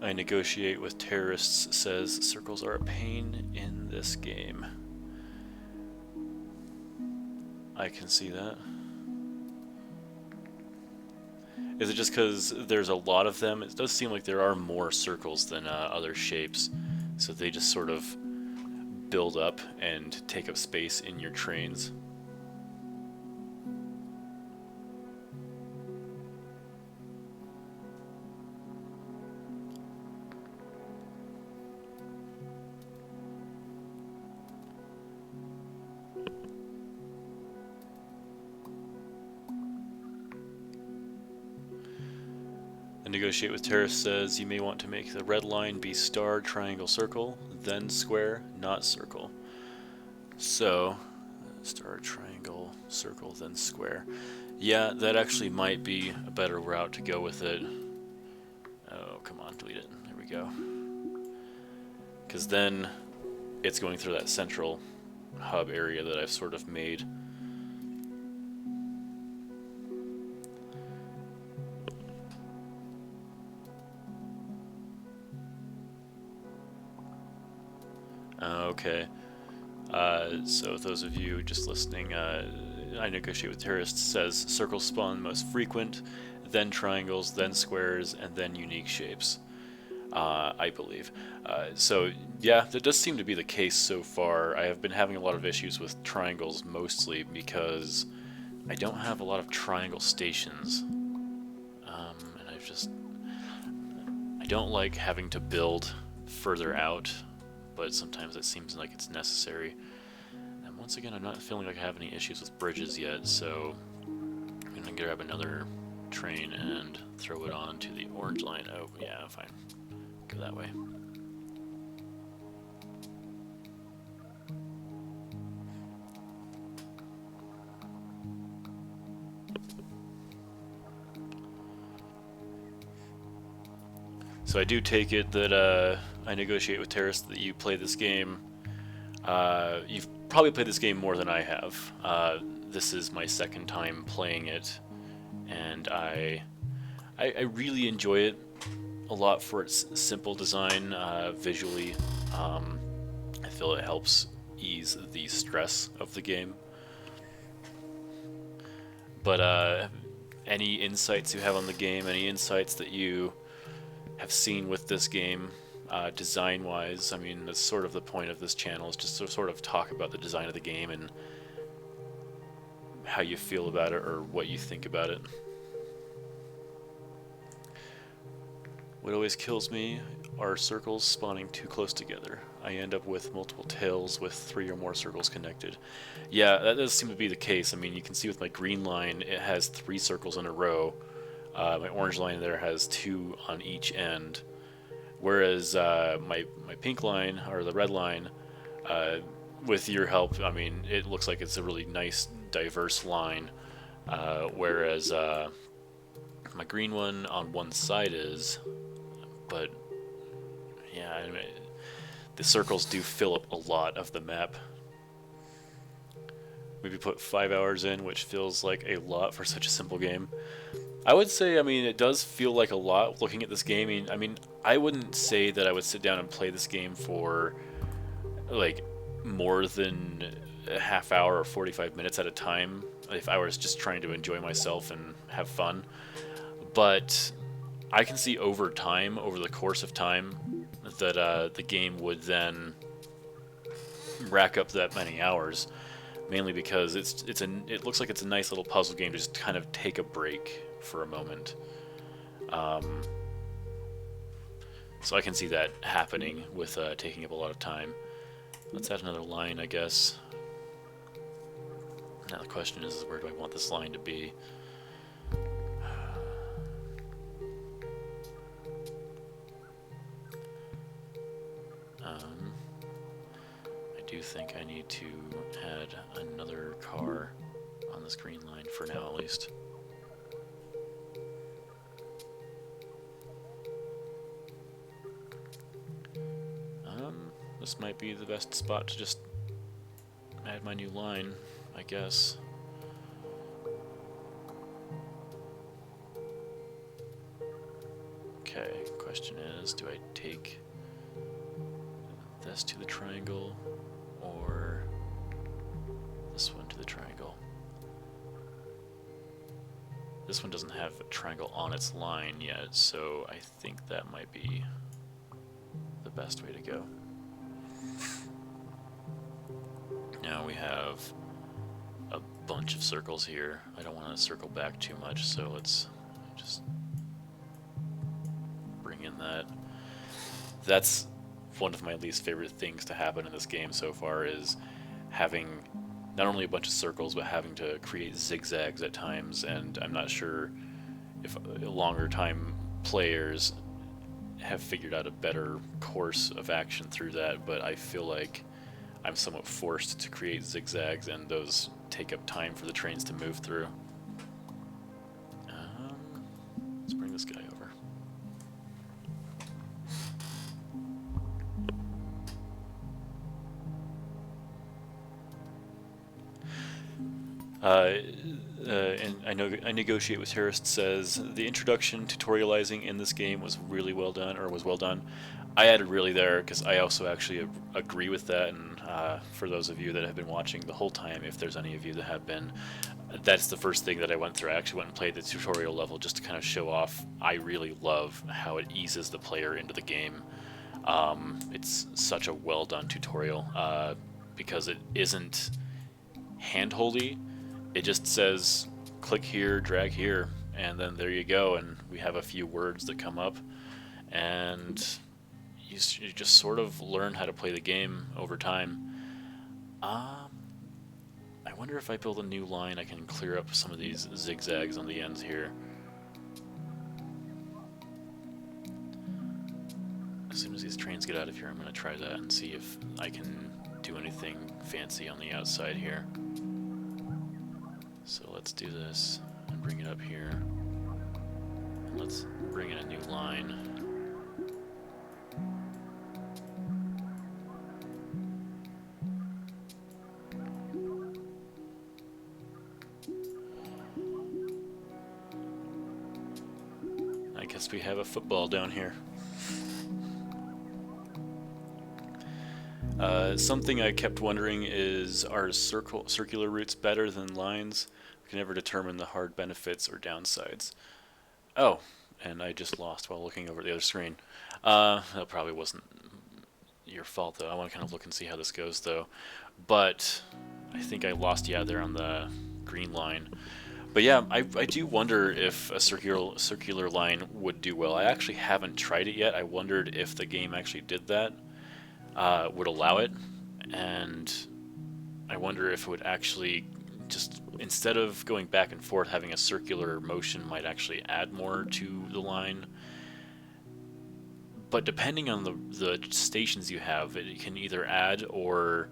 I negotiate with terrorists says circles are a pain in this game. I can see that. Is it just because there's a lot of them? It does seem like there are more circles than other shapes, so they just sort of build up and take up space in your trains. The negotiate with terrorists says you may want to make the red line be star, triangle, circle, then square, not circle. So, star, triangle, circle, then square. Yeah, that actually might be a better route to go with it. Oh, come on, delete it. There we go. Because then it's going through that central hub area that I've sort of made. Okay. So those of you just listening, I negotiate with terrorists says circles spawn most frequent, then triangles, then squares, and then unique shapes. I believe. So yeah, that does seem to be the case so far. I have been having a lot of issues with triangles mostly because I don't have a lot of triangle stations. And I don't like having to build further out, but sometimes it seems like it's necessary. And once again, I'm not feeling like I have any issues with bridges yet, so I'm gonna grab another train and throw it on to the orange line. Oh, yeah, fine. Go that way. So I do take it that I negotiate with terrorists that you play this game. You've probably played this game more than I have. This is my second time playing it, and I really enjoy it a lot for its simple design visually. I feel it helps ease the stress of the game. But any insights you have on the game, any insights that you have seen with this game, design-wise? I mean, that's sort of the point of this channel, is just to sort of talk about the design of the game and how you feel about it or what you think about it. What always kills me are circles spawning too close together. I end up with multiple tails with 3 or more circles connected. Yeah, that does seem to be the case. I mean, you can see with my green line, it has 3 circles in a row. My orange line there has 2 on each end. Whereas my pink line, or the red line, with your help, I mean, it looks like it's a really nice, diverse line. Whereas my green one on one side is, but yeah, I mean, the circles do fill up a lot of the map. maybe put 5 hours in, which feels like a lot for such a simple game. I would say, I mean, it does feel like a lot looking at this game. I mean, I wouldn't say that I would sit down and play this game for like more than a half hour or 45 minutes at a time if I was just trying to enjoy myself and have fun. But I can see over time, over the course of time, that the game would then rack up that many hours, mainly because it looks like it's a nice little puzzle game to just kind of take a break for a moment. So I can see that happening with taking up a lot of time. Let's add another line, I guess. Now the question is where do I want this line to be? I do think I need to add another car on this green line for now, at least. This might be the best spot to just add my new line, I guess. Okay, question is, do I take this to the triangle or this one to the triangle? This one doesn't have a triangle on its line yet, so I think that might be the best way to go. Now we have a bunch of circles here. I don't want to circle back too much, so let's just bring in that. That's one of my least favorite things to happen in this game so far, is having not only a bunch of circles, but having to create zigzags at times, and I'm not sure if longer time players have figured out a better course of action through that, but I feel like I'm somewhat forced to create zigzags, and those take up time for the trains to move through. Let's bring this guy over. And I negotiate with terrorists says the introduction tutorializing in this game was really well done, or was well done. I added really there because I also actually agree with that, and for those of you that have been watching the whole time, if there's any of you that have been, that's the first thing that I went through. I actually went and played the tutorial level just to kind of show off. I really love how it eases the player into the game. It's such a well done tutorial because it isn't hand-holdy. It just says click here, drag here, and then there you go, and we have a few words that come up, and you just sort of learn how to play the game over time. I wonder if I build a new line I can clear up some of these zigzags on the ends here. As soon as these trains get out of here, I'm going to try that and see if I can do anything fancy on the outside here. So let's do this and bring it up here. And let's bring in a new line. I guess we have a football down here. Something I kept wondering is, are circular routes better than lines? We can never determine the hard benefits or downsides. Oh, and I just lost while looking over the other screen. That probably wasn't your fault, though. I want to kind of look and see how this goes, though. But I think I lost you out there on the green line. But yeah, I do wonder if a circular line would do well. I actually haven't tried it yet. I wondered if the game actually did that, would allow it, and I wonder if it would actually just, instead of going back and forth, having a circular motion might actually add more to the line. But depending on the stations you have, it can either add or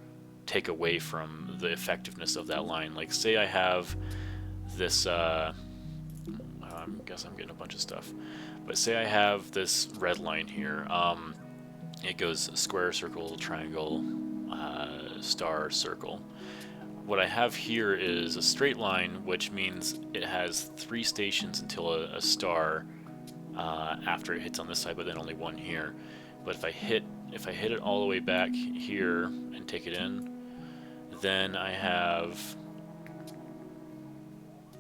take away from the effectiveness of that line. Like, say I have this, I guess I'm getting a bunch of stuff, but say I have this red line here. It goes square, circle, triangle, star, circle. what I have here is a straight line, which means it has 3 stations until a star after it hits on this side, but then only 1 here. But if I hit it all the way back here and take it in, then I have,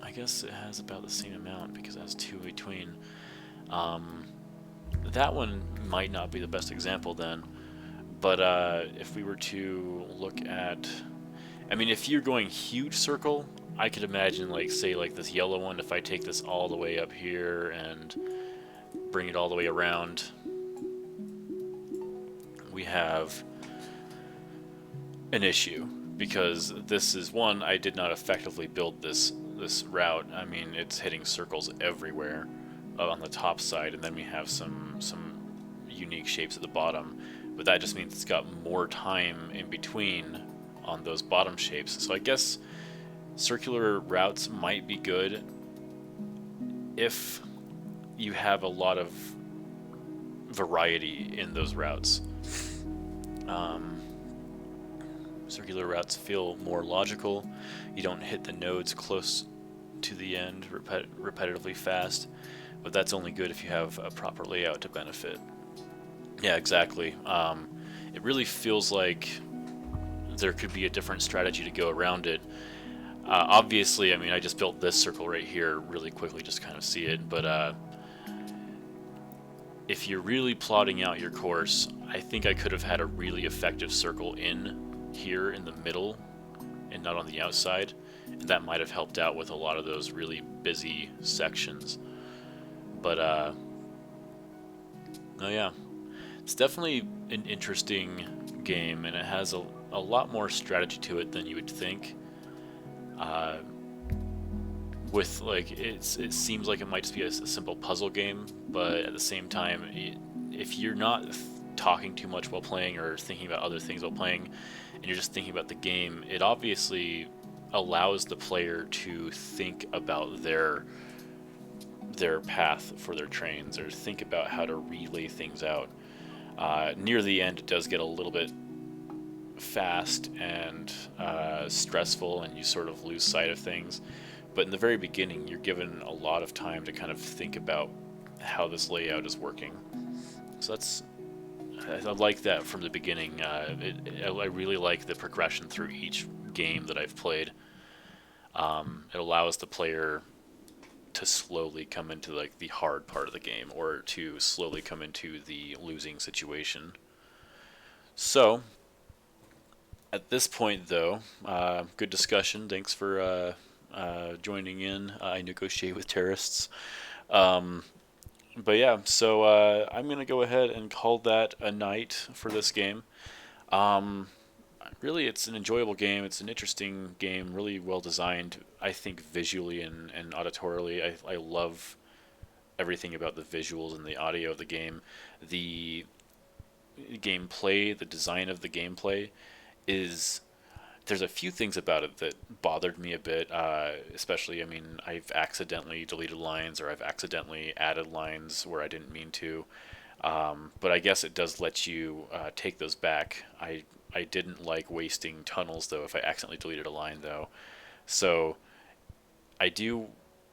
I guess it has about the same amount because it has 2 in between. That one might not be the best example then, but if we were to look at, I mean, if you're going huge circle, I could imagine, like, say, like this yellow one, if I take this all the way up here and bring it all the way around, we have an issue, because this is one, I did not effectively build this route. I mean, it's hitting circles everywhere on the top side, and then we have some unique shapes at the bottom, but that just means it's got more time in between on those bottom shapes. So I guess circular routes might be good if you have a lot of variety in those routes. Circular routes feel more logical. You don't hit the nodes close to the end repetitively fast, but that's only good if you have a proper layout to benefit. Yeah, exactly. It really feels like there could be a different strategy to go around it. Obviously, I mean, I just built this circle right here really quickly just to kind of see it, but if you're really plotting out your course, I think I could have had a really effective circle in here in the middle and not on the outside, and that might have helped out with a lot of those really busy sections. But oh yeah, it's definitely an interesting game, and it has a lot more strategy to it than you would think. With, like, it seems like it might just be a simple puzzle game, but at the same time, if you're not talking too much while playing or thinking about other things while playing, and you're just thinking about the game, it obviously allows the player to think about their path for their trains, or think about how to relay things out. Near the end, it does get a little bit fast and stressful, and you sort of lose sight of things. But in the very beginning, you're given a lot of time to kind of think about how this layout is working. So I like that from the beginning. I really like the progression through each game that I've played. It allows the player to slowly come into, like, the hard part of the game, or to slowly come into the losing situation. So at this point, though, good discussion. Thanks for joining in. I negotiate with terrorists. But yeah, so I'm going to go ahead and call that a night for this game. Really, it's an enjoyable game. It's an interesting game, really well designed, I think, visually and auditorily. I love everything about the visuals and the audio of the game. The gameplay, the design of the gameplay is... There's a few things about it that bothered me a bit, especially, I mean, I've accidentally deleted lines, or I've accidentally added lines where I didn't mean to. But I guess it does let you take those back. I didn't like wasting tunnels, though, if I accidentally deleted a line, though. So I do...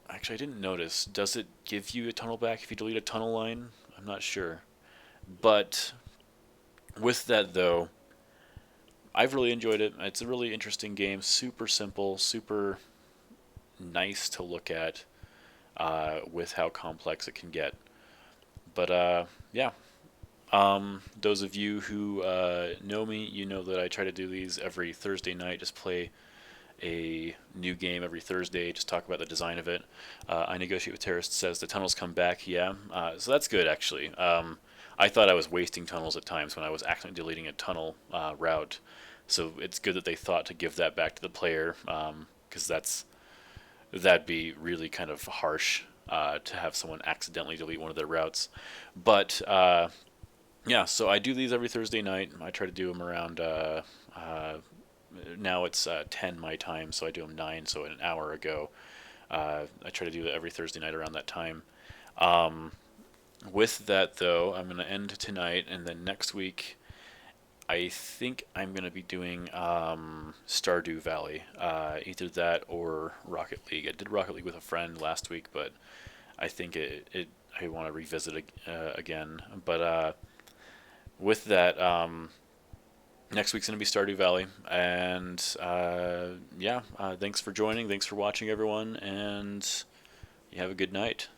Actually, I didn't notice. Does it give you a tunnel back if you delete a tunnel line? I'm not sure. But with that, though, I've really enjoyed it. It's a really interesting game. Super simple, super nice to look at, with how complex it can get. But yeah. Those of you who know me, you know that I try to do these every Thursday night. Just play a new game every Thursday. Just talk about the design of it. I Negotiate with Terrorists says the tunnels come back. Yeah, so that's good, actually. I thought I was wasting tunnels at times when I was accidentally deleting a tunnel route. So it's good that they thought to give that back to the player, because that'd be really kind of harsh to have someone accidentally delete one of their routes. But yeah, so I do these every Thursday night. I try to do them around, now it's 10 my time, so I do them 9, so an hour ago. I try to do that every Thursday night around that time. With that, though, I'm going to end tonight, and then next week I think I'm going to be doing Stardew Valley. Either that or Rocket League. I did Rocket League with a friend last week, but I think I want to revisit it again. But with that, next week's going to be Stardew Valley. And yeah, thanks for joining. Thanks for watching, everyone. And you have a good night.